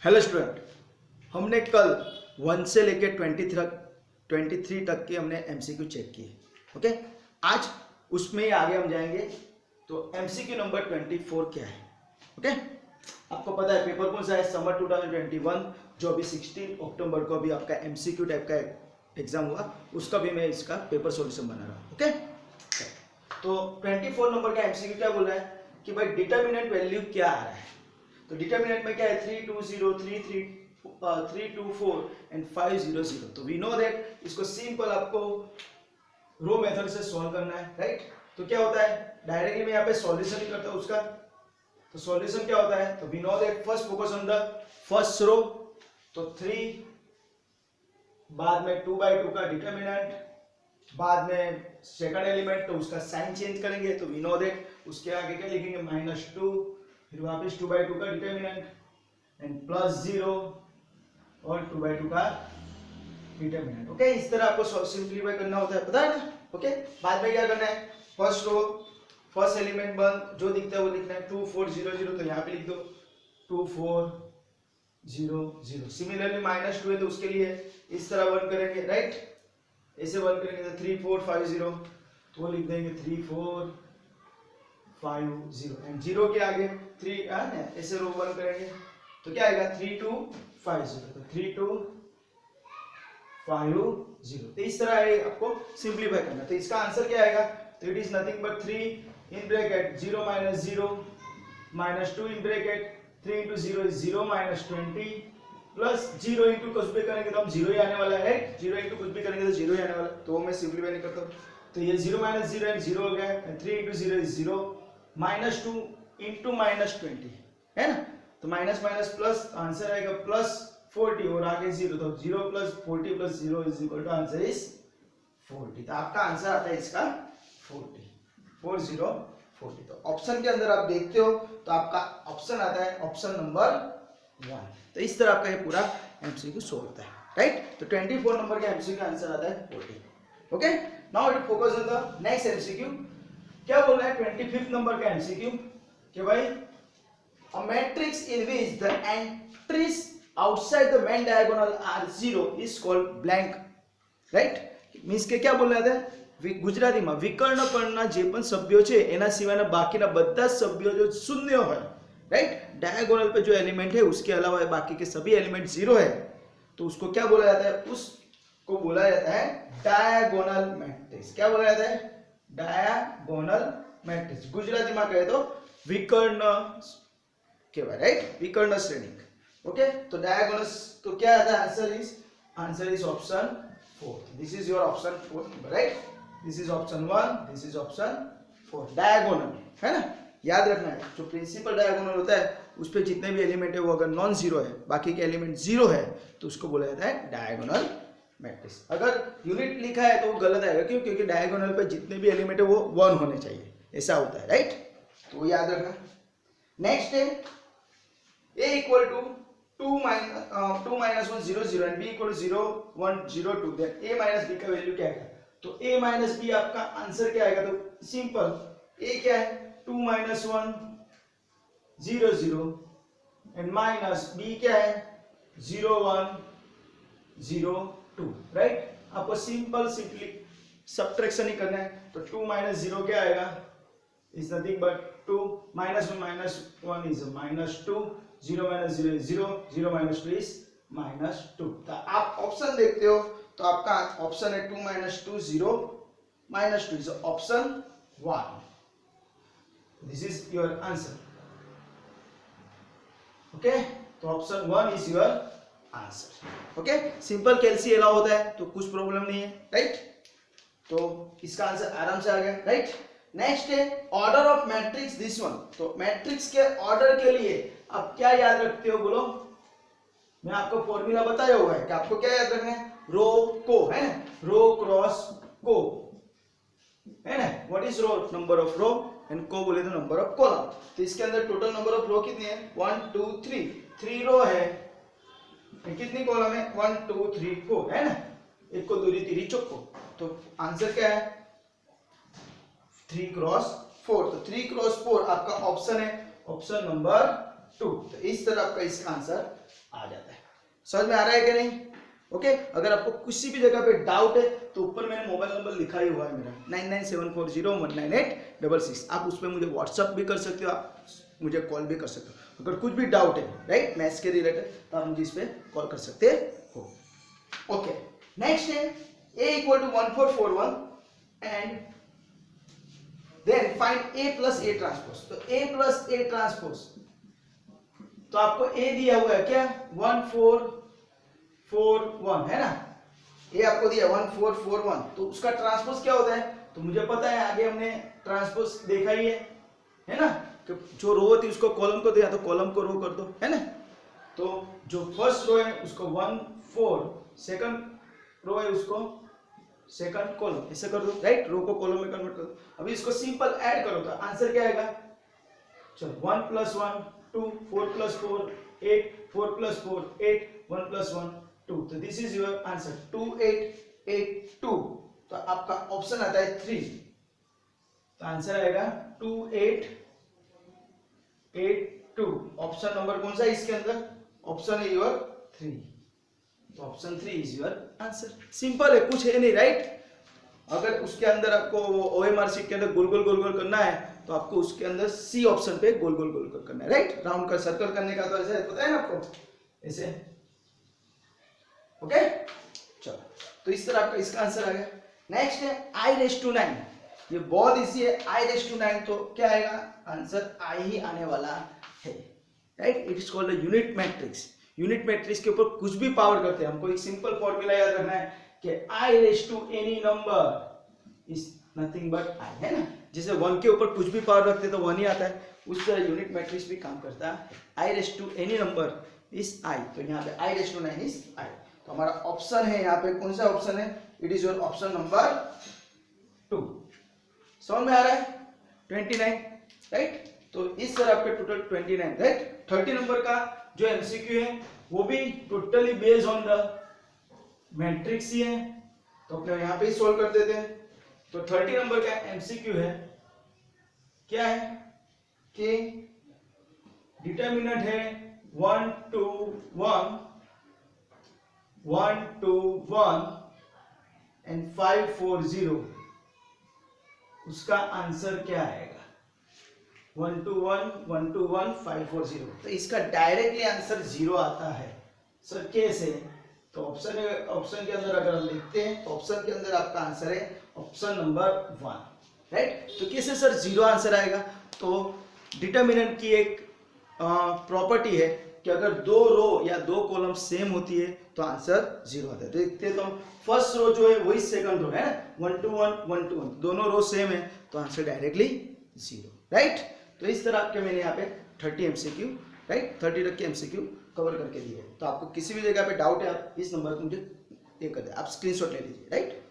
Hello student, हमने कल 1 से लेके 23 तक के हमने एमसीक्यू चेक किए। ओके, आज उसमें ही आगे हम जाएंगे। तो एमसीक्यू नंबर 24 क्या है? ओके, आपको पता है पेपर कौन सा है? समर 2021, जो अभी 16 अक्टूबर को अभी आपका एमसीक्यू टाइप का एग्जाम हुआ, उसका भी मैं इसका पेपर सॉल्यूशन बना रहा हूँ। ओके, तो 24 नंबर का एमसीक्यू क्या बोल रहा है कि भाई डिटर्मिनेंट वैल्यू क्या आ रहा है। तो डिटर्मिनेंट में क्या है? 3 2 0 3 2 4 एंड 5 0 0। तो वी नो दैट इसको सिंपल आपको रो मेथड से सॉल्व करना है, राइट? तो क्या होता है, डायरेक्टली मैं यहाँ पे सॉल्यूशन ही करता हूँ उसका। तो सॉल्यूशन क्या होता है? तो we know that first focus on the first row. तो 3 बाद में 2/2 का डिटर्मिनेंट, बाद में सेकंड एलिमेंट, तो उसका साइन चेंज करेंगे। तो वी नो दैट उसके आगे क्या लिखेंगे? -2, फिर वापस 2/2 का डिटर्मिनेंट एंड +0 और 2/2 का डिटर्मिनेंट। ओके, इस तरह आपको सिंप्लीफाई करना होता है, पता है ना? ओके, बाद में क्या करना है? फर्स्ट रो, फर्स्ट एलिमेंट बन जो दिखता है वो लिखना है 2 4 0 0। तो यहाँ पे लिख दो 2 4 0 0। सिमिलरली -2 है तो उसके लिए इस तरह वन करेंगे, राइट? ऐसे वन करेंगे तो 3 4 5 0, तो वो लिख देंगे 3 4 5 0 एंड 0 के आगे 3 ऐसे रो वन करेंगे तो क्या आएगा? 3 2 5 0। तो 3 2 5 0। तो इस तरह है आपको सिंप्लीफाई करना। तो इसका आंसर क्या आएगा? तो it is nothing but 3 in bracket 0 -0 -2 in bracket 3 into 0 is 0 -20 plus 0 into कुछ भी करेंगे तो हम 0 ही आने वाला है। 0 इंटू कुछ भी करेंगे तो 0 ही आने वाला है, तो मैं सिंप्लीफाई नहीं करता हूँ। तो ये 0 -0 एंड 0 हो गया एंड 3 into 0 is 0 -2 into -20 है ना? तो माइनस माइनस प्लस आंसर आएगा +40 और आगे 0। तो 0 + 40 + 0 is equal to answer is 40। तो आपका आंसर आता है इसका 40 40 40। तो ऑप्शन के अंदर आप देखते हो तो आपका ऑप्शन आता है ऑप्शन नंबर 1। तो इस तरह आपका ये पूरा एमसीक्यू सॉल्व होता है, राइट? तो 24 नंबर का एमसीक्यू का आंसर आता है 40। Okay, now it focus on the next MCQ. क्या बोल रहा है 25 नंबर का एमसीक्यू कि भाई a matrix in which the entries outside the main diagonal are 0 is called blank, right? Means કે क्या બોલ રહ્યા હતા ગુજરાતીમાં વિકર્ણ પરના જે પણ સભ્યો છે એના સિવાયના બાકીના બધા સભ્યો જો શૂન્ય હોય, राइट? डायगोनल पे जो एलिमेंट है उसके अलावा बाकी के सभी एलिमेंट 0 है, तो उसको क्या बोला जाता है? उसको बोला जाता है डायगोनल मैट्रिक्स। क्या बोला जाता है? Diagonal matrix. गुजराती में कहे तो विकर्ण केवाय, राइट? विकर्ण श्रेणी। ओके, तो डायगोनल तो क्या आता है? Answer is option 4। This is your option 4 number, right? This is option 1, this is option 4। Diagonal है ना, याद रखना है। जो प्रिंसिपल डायगोनल होता है उस पे जितने भी एलिमेंट है वो अगर नॉन जीरो है, बाकी के एलिमेंट 0 है, तो उसको बोला जाता है डायगोनल मैट्रिक्स। अगर यूनिट लिखा है तो वो गलत आएगा, क्यों? क्योंकि डायगोनल पे जितने भी एलिमेंट है वो 1 होने चाहिए, ऐसा होता है, राइट? तो वो याद रखना। नेक्स्ट है a equal to 2 minus 1 0 0 and b equal to 0 1 0 2, then a minus b का वैल्यू क्या आएगा? तो a minus b आपका आंसर क्या आएगा? तो सिंपल a क्या है? 2 minus 1 0 0 and minus b क्या है? 0 1 0 2, राइट? आपको सिंपली सब्ट्रैक्शन ही करना है। तो 2 minus 0 क्या आएगा? is nothing but 2 minus 1 is -2, 0 minus 0 is 0, 0 minus 2 is -2। तो आप ऑप्शन देखते हो तो आपका ऑप्शन है 2 minus 2 0 -2 is option 1। This is your answer. Okay, तो option 1 is your answer. Okay, simple calcy allow होता है तो कुछ प्रॉब्लम नहीं है, राइट? तो इसका आंसर आराम से आ गया, राइट? नेक्स्ट है order of matrix, this one. तो मैट्रिक्स के ऑर्डर के लिए आप क्या याद रखते हो? बोलो। मैं आपको फॉर्मूला बताया हुआ है कि आपको क्या याद रखना है? रो को, है ना? रो क्रॉस को, है ना? What is row? Number of row, and को बोले तो नंबर ऑफ कॉलम। तो इसके अंदर टोटल नंबर ऑफ रो कितनी है? 1 2 3 3 रो है। कितनी कॉलम है? 1 2 3 4, है ना? एक को दूरी तीरी चौको। तो आंसर क्या है? 3 क्रॉस 4। तो 3 क्रॉस 4 आपका ऑप्शन है ऑप्शन नंबर 2। तो इस तरह आपका इसका आंसर आ जाता है। समझ में आ रहा है कि नहीं? ओके अगर आपको किसी भी जगह पे डाउट है तो ऊपर मैंने मोबाइल नंबर लिखा ही हुआ है मेरा 9974019866। आप उसमें मुझे व्हाट्सअप भी कर सकते हो, आप मुझे कॉल भी कर सकते हो। अगर कुछ भी डाउट है राइट मैथ्स के रिलेटेड तो आप मुझे इस पर कॉल कर सकते हो। ओके नेक्स्ट है a equal to 1441 and then find a plus a transpose. तो a प्लस a ट्रांसपोज तो आपको a दिया हुआ है क्या 1441 है ना, ये आपको दिया 1441 तो उसका ट्रांसपोज क्या होता है तो मुझे पता है, आगे हमने ट्रांसपोज देखा ही है ना, कि जो रो होती है उसको कॉलम को दिया तो कॉलम को रो कर दो है ना। तो जो फर्स्ट रो है उसको 14, सेकंड रो है उसको सेकंड कॉलम, ऐसे कर दो राइट, रो को कॉलम में कन्वर्ट कर दो। अभी इसको सिंपल ऐड करो तो आंसर क्या आएगा, चलो 1 + 1 2 4 + 4 8 4 + 4 8 1 + 1 2। तो दिस इज योर आंसर 2882। तो आपका ऑप्शन आता है 3, तो आंसर आएगा 2882। ऑप्शन नंबर कौन सा है इसके अंदर, ऑप्शन है योर 3। तो option 3 is your answer. Simple है, कुछ है नहीं राइट। अगर उसके अंदर आपको ओएमआर शीट के अंदर गोल गोल गोल गोल करना है तो आपको उसके अंदर सी ऑप्शन पे गोल गोल गोल गोल करना है राइट। राउंड का सर्कल करने का तो ऐसे पता है ना आपको, ऐसे ओके। चलो तो इस तरह आपका इसका आंसर आ गया। नेक्स्ट है i⁹9, ये बहुत इजी है। i⁹9 तो क्या आएगा आंसर i ही आने वाला है right. It is called a unit matrix. Unit matrix के ऊपर कुछ भी पावर करते हैं, हमको एक सिंपल फॉर्मूला याद रखना है कि i⁻any number is nothing but i है ना। जैसे 1 के ऊपर कुछ भी पावर रखते हैं तो 1 ही आता है, उस तरह यूनिट मैट्रिक्स भी काम करता है। i⁻any नंबर इज i, तो यहाँ पे i⁹9 इज i। तो हमारा ऑप्शन है यहाँ पे कौन सा ऑप्शन है, it is your option number 2। समझ में आ रहा है 29 राइट। तो इस तरह आपके टोटल 29 राइट। 30 नंबर का जो एमसीक्यू है वो भी totally based on the matrix ही है, तो अपने यहाँ पे ही सोल्व कर देते हैं। तो 30 नंबर का एमसीक्यू है, क्या है कि डिटर्मिनेंट है 1 2 1 1 2 1 एंड 5 4 0। उसका आंसर क्या आएगा 1 2 1 1 2 1 5 4 0। तो इसका डायरेक्टली आंसर 0 आता है सर कैसे। तो ऑप्शन के अंदर अगर हम देखते हैं तो ऑप्शन के अंदर आपका आंसर है ऑप्शन नंबर 1 राइट। तो कैसे सर 0 आंसर आएगा, तो डिटर्मिनेंट की एक प्रॉपर्टी है कि अगर 2 रो या 2 कॉलम सेम होती है तो आंसर 0 आता है। देखते हैं तो फर्स्ट रो जो है वही सेकंड रो है ना, 1 2 1 1 2 1 दोनों रो सेम है तो आंसर डायरेक्टली 0 राइट। तो इस तरह आपके मैंने यहाँ पे 30 एमसीक्यू राइट 30 तक के एमसीक्यू कवर करके दिए। तो आपको किसी भी जगह पे डाउट है आप इस नंबर को मुझे ये कर दे, आप स्क्रीनशॉट ले लीजिए राइट।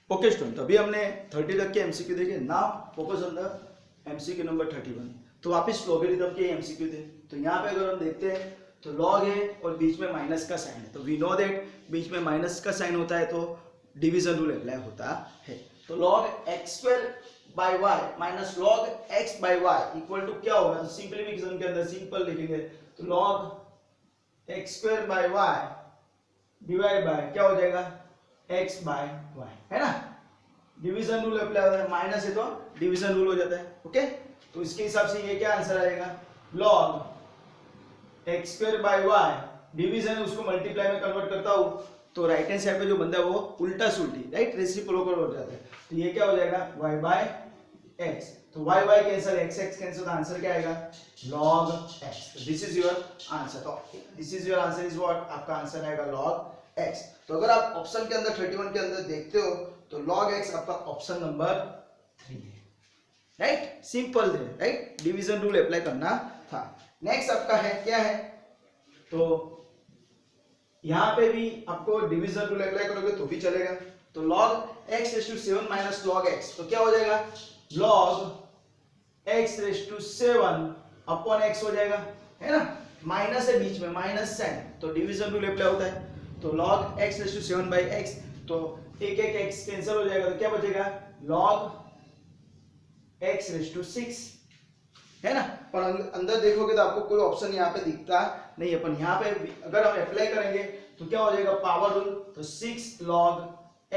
ओके स्टूडेंट, अभी हमने 30 तक के एमसीक्यू देखे। Now focus on the MCQ number 31। तो वापस लॉगरिथम के एमसीक्यू थे। तो यहाँ पे अगर हम देखते हैं तो लॉग है और बीच में माइनस का साइन है, तो वी नो दैट बीच में माइनस का साइन होता है तो डिवीजन रूल अप्लाई होता है। तो log x² by y minus log x by y equal to क्या होगा, तो सिंपलीफिकेशन के अंदर सिंपल लिखेंगे तो log x² by y divide by क्या हो जाएगा x बाय y है ना। डिवीजन रूल अप्लाई होता है, माइनस है तो डिवीजन रूल हो जाता है ओके। तो इसके हिसाब से ये क्या आंसर आएगा log x² by y division है उसको मल्टीप्लाई में कन्वर्ट करता हूँ तो राइट हैंड साइड पे जो बंदा है वो उल्टा सुल्टी राइट रेसिप्रोकल हो जाता है। तो ये क्या हो जाएगा y बाय x, तो y y cancel x x cancel, तो आंसर क्या आएगा log x। तो दिस इज योर आंसर। तो this is your answer is what, आपका आंसर आएगा log x। तो अगर आप ऑप्शन के अंदर 31 के अंदर देखते हो तो log x आपका ऑप्शन नंबर 3 है राइट। सिंपल है राइट, डिवीजन रूल अप्लाई करना था। नेक्स्ट आपका है क्या है, तो यहाँ पे भी आपको डिवीजन रूल अप्लाई करोगे तो भी चलेगा। तो log x⁻7 minus log x, तो क्या हो जाएगा log x⁻7 अपॉन x हो जाएगा है ना, माइनस है बीच में माइनस साइन तो डिवीजन रूल अप्लाई होता है। तो log x⁻7 बाई x, तो एक एक x कैंसिल हो जाएगा तो क्या बचेगा log x रेज टू 6 है ना। पर अंदर देखोगे तो आपको कोई ऑप्शन यहाँ पे दिखता नहीं है, पर यहाँ पे अगर हम अप्लाई करेंगे तो क्या हो जाएगा पावर रूल, तो 6 log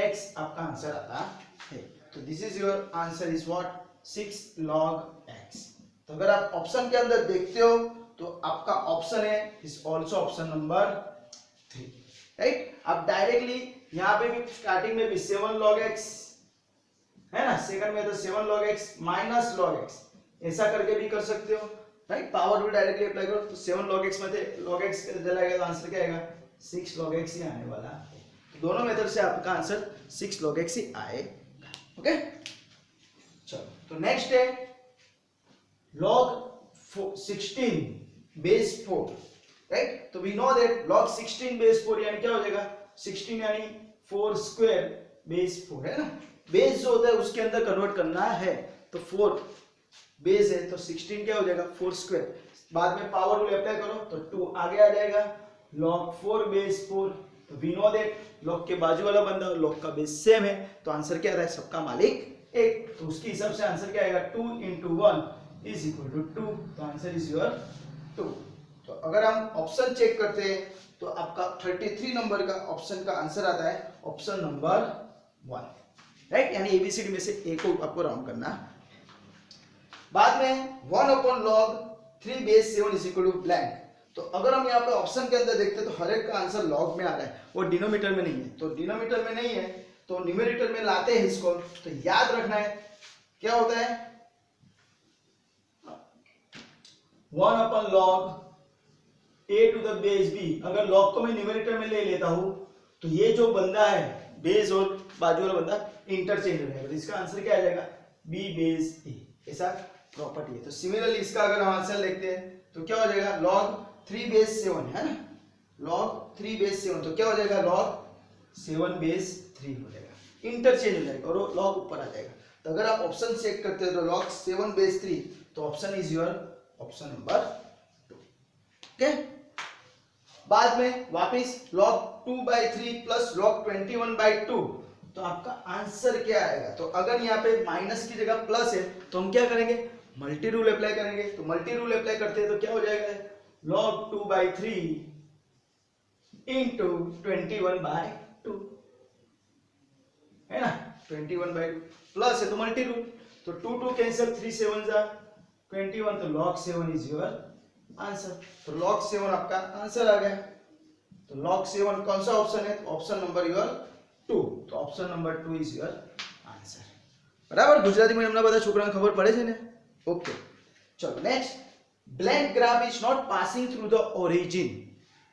x आपका आंसर आता है। तो this is your answer is what 6 log x। तो अगर आप ऑप्शन के अंदर देखते हो तो आपका ऑप्शन है is also option number 3, right. आप डायरेक्टली यहाँ पे भी स्टार्टिंग में भी 7 log x है ना, सेकंड में तो 7 log x minus log x ऐसा करके भी कर सकते हो, right. Power rule directly apply करो तो 7 log x में थे log x चलाएगा तो आंसर क्या आएगा 6 log x ही आने वाला है। तो दोनों मेथड से आपका आंसर 6 log x ही आएगा। ओके चलो, तो नेक्स्ट है log 16 बेस 4, राइट। तो we know that log 16 base 4 यानी क्या हो जाएगा 16 यानी 4 स्क्वायर बेस 4 है ना। बेस जो होता है उसके अंदर कन्वर्ट करना है, तो 4 बेस है तो 16 क्या हो जाएगा 4 स्क्वायर, बाद में पावर रूल अप्लाई करो तो 2 आगे आ जाएगा log 4 बेस 4। तो वी नो दैट log के बाजू वाला बंदा और log का बेस सेम है तो आंसर क्या आ रहा है सबका मालिक 1, तो उसके हिसाब से आंसर क्या आएगा 2 into 1 is equal to 2, तो आंसर इज योर 2। तो अगर हम ऑप्शन चेक करते हैं तो आपका 33 नंबर का ऑप्शन का आंसर आता है ऑप्शन नंबर 1, राइट। यानी एबीसीडी में से ए को आपको राउंड करना। बाद में 1/log 3 base 7 is equal to blank. तो अगर हम यहाँ पे ऑप्शन के अंदर देखते हैं तो हर एक का आंसर लॉग में आ रहा है, वो डिनोमीटर में नहीं है। तो डिनोमीटर में नहीं है तो न्यूमेरेटर में लाते हैं इसको, तो याद रखना है क्या होता है 1/log a to the base b। अगर log को मैं न्यूमेरेटर में ले लेता हूं तो ये जो बंदा है बेस और बाजू वाला बंदा इंटरचेंज हो जाएगा, तो इसका आंसर क्या आ जाएगा b बेस a, ऐसा प्रॉपर्टी है। तो सिमिलरली इसका अगर हम आंसर लिखते हैं तो क्या हो जाएगा log 3 बेस 7 है ना, log 3 बेस 7 तो क्या हो जाएगा log 7 बेस 3 हो जाएगा, इंटरचेंज हो जाएगा और log ऊपर आ जाएगा। तो अगर आप ऑप्शन चेक करते हो तो log 7 बेस 3, तो option is your option number 2। Okay, बाद में वापस log 2/3 प्लस log 21/2, तो आपका आंसर क्या आएगा। तो अगर यहाँ पे माइनस की जगह प्लस है तो हम क्या करेंगे मल्टी रूल अप्लाई करेंगे। तो मल्टी रूल अप्लाई करते हैं तो क्या हो जाएगा log 2/3 इंटू 21/2 है ना, 21/2 प्लस है तो मल्टी रूल, तो 2 कैंसिल 3 7 जा 21, तो log 7 इज योर आंसर। तो log 7 आपका आंसर आ गया। तो log 7 कौन सा ऑप्शन है, ऑप्शन नंबर योर 2, तो option number 2 is your answer. बराबर, गुजराती मीडियम ना બધા છોકરાને ખબર પડે છે ને। ओके चलो next, blank graph is not passing through the origin.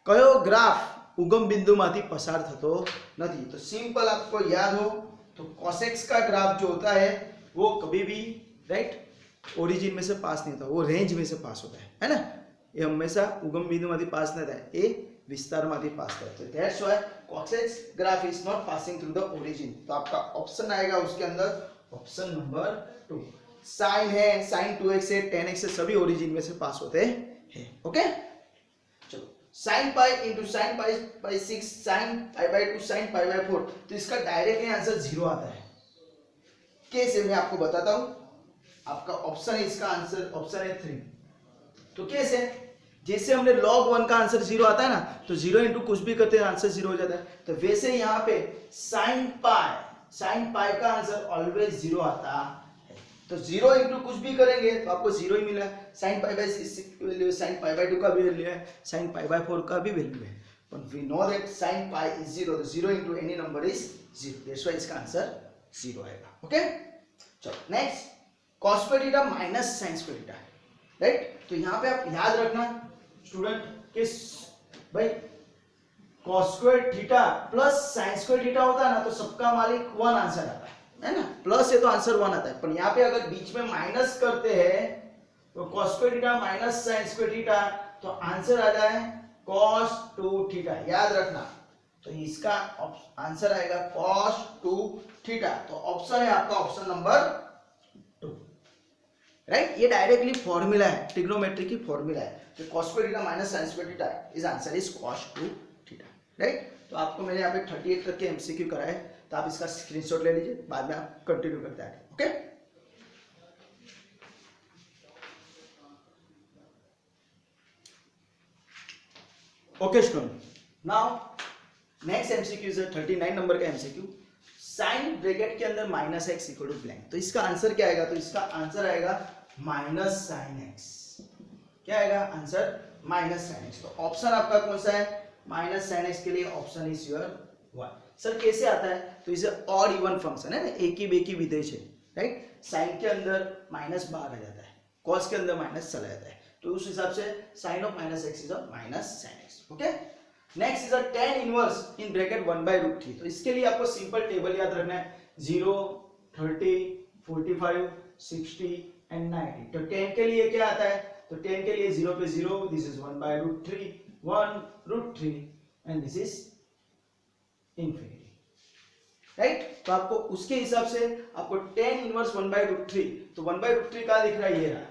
कयो ग्राफ उगम बिंदु माथी पसार थतो नहीं। तो सिंपल आपको याद हो तो कॉसेक्स का ग्राफ जो होता है वो कभी भी राइट ओरिजिन में से पास नहीं होता, वो रेंज में से पास होता है ना। ये हमेशा उगम बिंदु माथी पास नहीं થાય, એ વિસ્તારમાંથી પાસ થાય છે। That's why cos x graph is not passing through the origin. तो आपका ऑप्शन आएगा उसके अंदर ऑप्शन नंबर 2। साइन है, साइन 2x है, tan x है, सभी ओरिजिन में से पास होते हैं। ओके चलो, sine pi into sine pi by 6 sine pi by 2 sine pi by 4, तो इसका डायरेक्टली आंसर 0 आता है। कैसे मैं आपको बताता हूं। आपका ऑप्शन है इसका आंसर ऑप्शन है 3। तो कैसे, जैसे हमने log 1 का आंसर 0 आता है ना, तो 0 इंटू कुछ भी करते हैं आंसर 0 हो जाता है। तो वैसे यहाँ पे साइन पाई का आंसर ऑलवेज 0 आता है। तो 0 इंटू कुछ भी करेंगे तो आपको 0 ही मिला। साइन पाई बाई 6 की वैल्यू है, साइन पाई बाई 2 का भी वैल्यू है, साइन पाई बाई 4 का भी वैल्यू है। But we know that sine pi is 0, तो 0 into any number is 0, that's why इसका आंसर 0 आएगा। ओके चलो next, cos square theta minus sin square theta, right. तो यहाँ पे आप याद रखना स्टूडेंट कि भाई cos square theta plus sin square theta होता है ना, तो सबका मालिक 1 आंसर आता है ना। प्लस है तो आंसर 1 आता है, पर यहाँ पे अगर बीच में माइनस करते हैं तो cos square theta minus sin square theta, तो आंसर आ जाए cos 2 थीटा। याद रखना, तो इसका आंसर आएगा cos 2 थीटा। तो ऑप्शन है आपका ऑप्शन नंबर 2, राइट। ये डायरेक्टली फॉर्मूला है, ट्रिग्नोमेट्री की फॉर्मूला है। तो cos square theta minus sin square theta, is answer is cos 2 theta, right. तो आपको मैंने यहाँ पे 38 तक के एमसीक्यू कराए तो आप इसका स्क्रीनशॉट ले लीजिए, बाद में आप कंटिन्यू करते हैं। Okay, okay student, now next MCQ is 39 number का एमसीक्यू। साइन ब्रैकेट के अंदर minus X equal to blank, तो इसका आंसर क्या आएगा? तो इसका आंसर आएगा माइनस साइन एक्स। क्या आएगा आंसर? Minus sine x. तो ऑप्शन आपका कौन सा है? माइनस साइन एक्स के लिए ऑप्शन इज योर 1। सर कैसे आता है? तो इसे ऑड इवन फंक्शन है ना, एक ही बेकी विधेय है, राइट। साइन के अंदर माइनस बाहर आ जाता है, कॉस के अंदर माइनस चला जाता है, तो उस हिसाब से sine of minus X is a minus sine X. Okay, next is a tan inverse in bracket 1/√3। तो इसके लिए आपको सिंपल टेबल याद रखना है, 0, 30, 45, 60 एंड 90। तो tan के लिए क्या आता है? तो tan के लिए 0 पे 0, this is 1/√3, 1√3 and this is infinity, right. तो आपको उसके हिसाब से आपको tan इनवर्स 1/√3, तो 1/√3 कहां दिख रहा है? ये रहा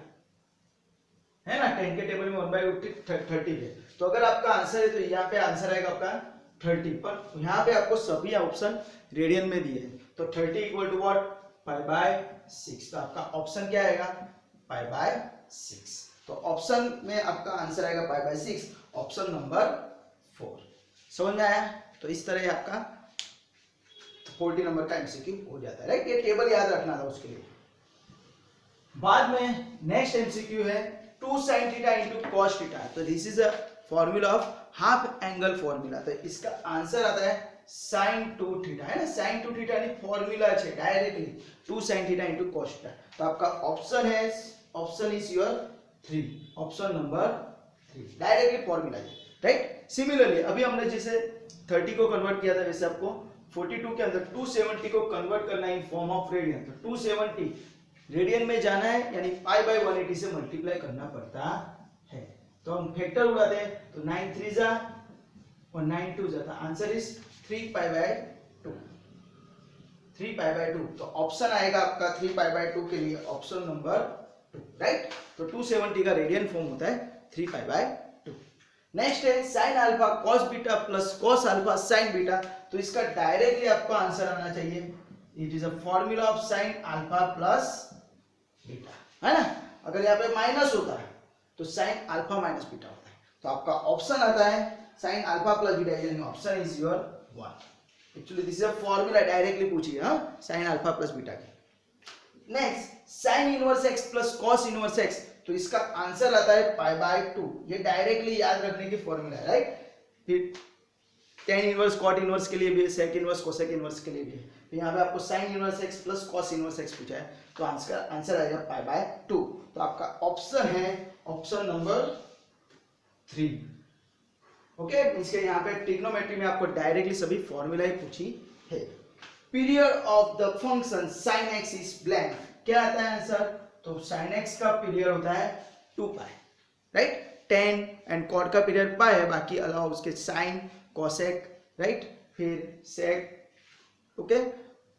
है ना, 10 के टेबल में 1/√3 30 है। तो अगर आपका आंसर है तो यहाँ पे आंसर आएगा आपका 30, पर यहाँ पे आपको सभी ऑप्शन रेडियन में दिए हैं। तो 30 इक्वल टू व्हाट? π/6। तो आपका ऑप्शन क्या आएगा? π/6। तो ऑप्शन में आपका आंसर आएगा π/6, ऑप्शन नंबर 4। समझ में आया? तो इस तरह आपका 40 नंबर का एमसीक्यू हो जाता है, राइट। ये टेबल याद रखना था उसके लिए। बाद में नेक्स्ट एमसीक्यू है 2 sin theta into cos theta. तो this is a formula of half angle formula. तो इसका आंसर आता है sin 2 थीटा, है ना। sin 2 थीटा ની फॉर्मूला છે directly 2 sin theta into cos theta. तो आपका ऑप्शन है, option is your 3, option number 3, directly formula है, राइट। सिमिलरली अभी हमने जैसे 30 को कन्वर्ट किया था, वैसे आपको 42 के अंदर 270 को कन्वर्ट करना है इन फॉर्म ऑफ रेडियन। तो 270 रेडियन में जाना है, यानी π/180 से मल्टीप्लाई करना पड़ता है। तो हम फैक्टर उड़ाते हैं, तो 9 3 जा और 9 2 जाता, आंसर इज 3π/2, 3π/2। तो ऑप्शन आएगा आपका 3π/2 के लिए ऑप्शन नंबर 2, राइट। तो 270 का रेडियन फॉर्म होता है 3π/2। नेक्स्ट है sin alpha cos beta plus cos alpha sin beta. तो इसका डायरेक्टली आपको आंसर आना चाहिए, it is a formula of sin alpha plus beta, है ना। अगर यहाँ पे माइनस होता है तो sin अल्फा माइनस बीटा होता है। तो आपका ऑप्शन आता है sin अल्फा प्लस बीटा, यानी option is your 1। Actually this is a formula, directly पूछिए, हाँ, sin अल्फा प्लस बीटा की। Next sin inverse x plus cos inverse x। तो इसका आंसर आता है π/2। ये डायरेक्टली याद रखने की फॉर्मूला है, राइट। फिर tan इनवर्स cot इनवर्स के लिए भी, sec इनवर्स कोसेक इनवर्स के लिए भी है। तो यहाँ पे आपको sin inverse x plus cos inverse x पूछा है, तो आंसर आएगा π/2। तो आपका ऑप्शन है ऑप्शन नंबर 3। ओके, इसके यहाँ पे ट्रिग्नोमेट्री में आपको डायरेक्टली सभी फॉर्मूला ही पूछी है। Period of the function sin x is blank. क्या आता है आंसर? तो sin x का पीरियड होता है 2π, राइट। tan एंड cot का पीरियड π है, बाकी अलावा उसके sin cosec, राइट, फिर sec, ओके,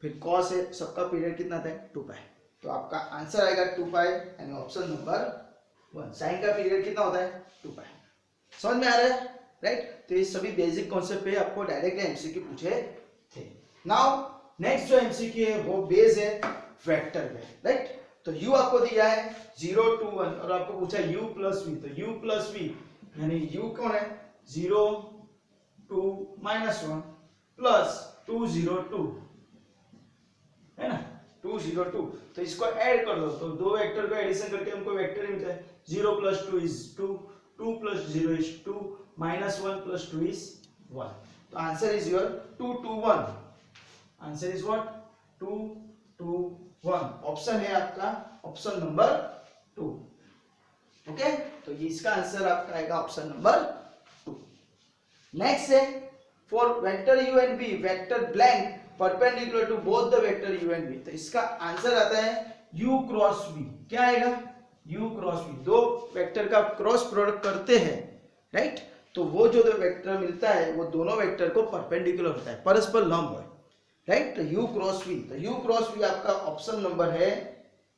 फिर cos है, सबका पीरियड कितना था? 2π। तो आपका आंसर आएगा 2π, यानी ऑप्शन नंबर 1। sin का पीरियड कितना होता है? 2π। समझ में आ रहा है, राइट। तो ये सभी बेसिक कॉन्सेप्ट पे आपको डायरेक्ट एमसीक्यू पूछे थे। नाउ नेक्स्ट जो एमसीक्यू है वो बेस है वेक्टर पे, राइट। तो u आपको दिया है 0 2 1 और आपको पूछा u प्लस v। तो u प्लस v यानी u कौन है? 0 2 -1 प्लस 2 0 2, है ना, 2 0 2। तो इसको ऐड कर दो, तो दो वेक्टर को एडिशन करके हमको वेक्टर मिलता है 0 + 2 इज 2, 2 + 0 इज 2, -1 + 2 इज 1। तो answer is your 2 2 1। Answer is what? 2 2 1। Option है आपका ऑप्शन नंबर 2। ओके, तो ये इसका आंसर आपका आएगा ऑप्शन नंबर 2। नेक्स्ट है for vector u and v vector blank perpendicular to both the vector u and v। तो इसका आंसर आता है u क्रॉस v। क्या आएगा? u cross v। दो वेक्टर का क्रॉस प्रोडक्ट करते हैं, राइट, तो वो जो वेक्टर मिलता है वो दोनों वेक्टर को परपेंडिकुलर होता है, परस्पर लंब है, राइट। तो u क्रॉस v, तो u क्रॉस v आपका ऑप्शन नंबर है,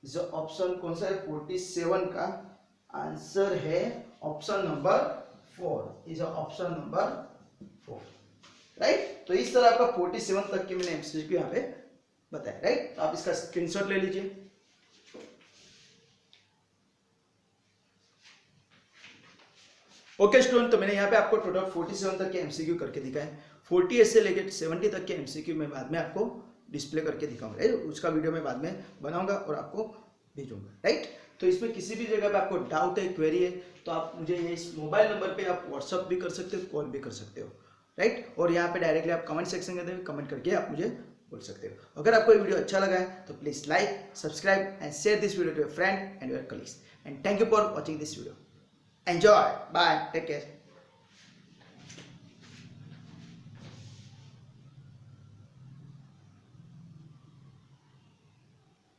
जो ऑप्शन कौन सा है? 47 का आंसर है option number 4, is option number 4। Right. तो इस तरह आपका 47 तक के मैंने एमसीक्यू यहाँ पे बताया, राइट। तो आप इसका स्क्रीनशॉट ले लीजिए। ओके स्टूडेंट, तो मैंने यहाँ पे आपको टोटल 47 तक के एमसीक्यू करके दिखाया है। 48 से लेकर 70 तक के एमसीक्यू मैं बाद में आपको डिस्प्ले करके दिखाऊंगा, राइट। उसका वीडियो मैं बाद में बनाऊंगा और आपको भेजूंगा, राइट। तो इसमें किसी भी जगह पे आपको डाउट है, क्वेरी है, तो आप मुझे ये इस मोबाइल नंबर पे आप व्हाट्सअप भी कर सकते हो, कॉल भी कर सकते हो, राइट। और यहाँ पे डायरेक्टली आप कमेंट सेक्शन के अंदर कमेंट करके आप मुझे बोल सकते हो। अगर आपको ये वीडियो अच्छा लगा है तो please like, subscribe and share this video to your friend and your colleagues, and thank you for watching this video. Enjoy. Bye. Take care.